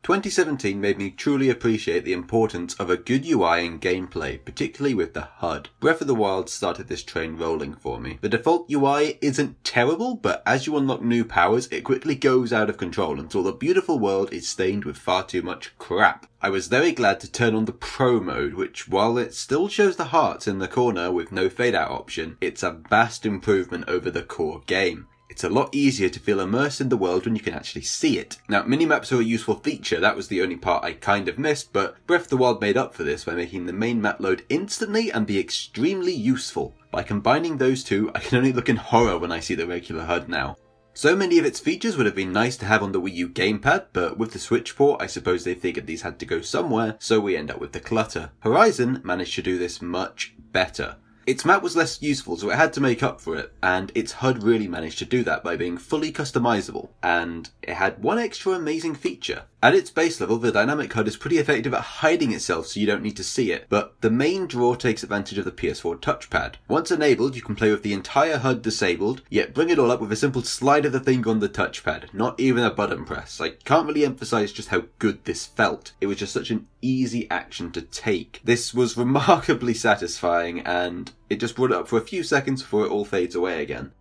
2017 made me truly appreciate the importance of a good UI in gameplay, particularly with the HUD. Breath of the Wild started this train rolling for me. The default UI isn't terrible, but as you unlock new powers, it quickly goes out of control until the beautiful world is stained with far too much crap. I was very glad to turn on the Pro mode, which, while it still shows the hearts in the corner with no fade out option, it's a vast improvement over the core game. It's a lot easier to feel immersed in the world when you can actually see it. Now, minimaps are a useful feature, that was the only part I kind of missed, but Breath of the Wild made up for this by making the main map load instantly and be extremely useful. By combining those two, I can only look in horror when I see the regular HUD now. So many of its features would have been nice to have on the Wii U gamepad, but with the Switch port, I suppose they figured these had to go somewhere, so we end up with the clutter. Horizon managed to do this much better. Its map was less useful, so it had to make up for it, and its HUD really managed to do that by being fully customizable, and it had one extra amazing feature. At its base level, the dynamic HUD is pretty effective at hiding itself so you don't need to see it, but the main draw takes advantage of the PS4 touchpad. Once enabled, you can play with the entire HUD disabled, yet bring it all up with a simple slide of the finger on the touchpad, not even a button press. I can't really emphasize just how good this felt. It was just such an easy action to take. This was remarkably satisfying, and it just brought it up for a few seconds before it all fades away again.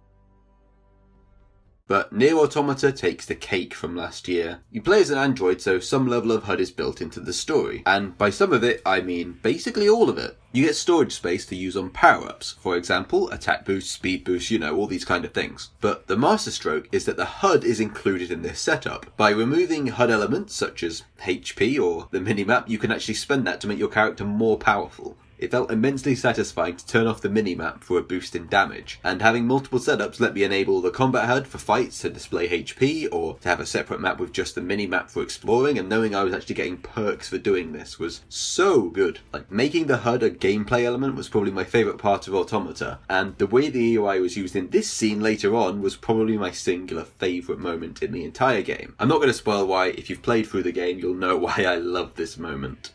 But Nier Automata takes the cake from last year. You play as an android, so some level of HUD is built into the story. And by some of it, I mean basically all of it. You get storage space to use on power-ups. For example, attack boost, speed boost, you know, all these kind of things. But the masterstroke is that the HUD is included in this setup. By removing HUD elements such as HP or the minimap, you can actually spend that to make your character more powerful. It felt immensely satisfying to turn off the minimap for a boost in damage, and having multiple setups let me enable the combat HUD for fights to display HP, or to have a separate map with just the minimap for exploring, and knowing I was actually getting perks for doing this was so good. Like, making the HUD a gameplay element was probably my favourite part of Automata, and the way the UI was used in this scene later on was probably my singular favourite moment in the entire game. I'm not going to spoil why. If you've played through the game, you'll know why I love this moment.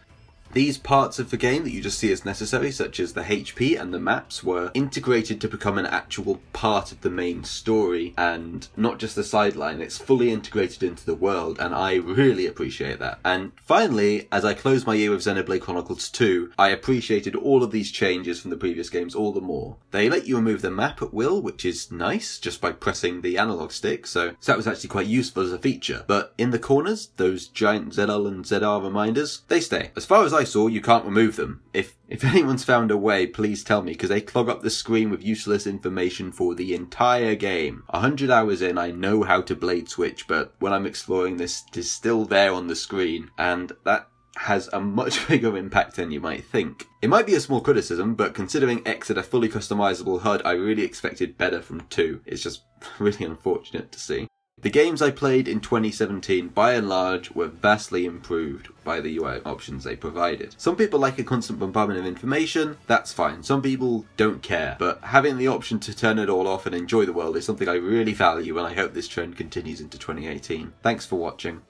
These parts of the game that you just see as necessary, such as the HP and the maps, were integrated to become an actual part of the main story and not just a sideline. It's fully integrated into the world, and I really appreciate that. And finally, as I close my year with Xenoblade Chronicles 2, I appreciated all of these changes from the previous games all the more. They let you remove the map at will, which is nice, just by pressing the analog stick, so that was actually quite useful as a feature. But in the corners, those giant ZL and ZR reminders, they stay. As far as I saw, you can't remove them. If anyone's found a way, please tell me, because they clog up the screen with useless information for the entire game. 100 hours in, I know how to blade switch, but when I'm exploring this, it is still there on the screen, and that has a much bigger impact than you might think. It might be a small criticism, but considering X had a fully customizable HUD, I really expected better from 2. It's just really unfortunate to see. The games I played in 2017, by and large, were vastly improved by the UI options they provided. Some people like a constant bombardment of information, that's fine. Some people don't care, but having the option to turn it all off and enjoy the world is something I really value, and I hope this trend continues into 2018. Thanks for watching.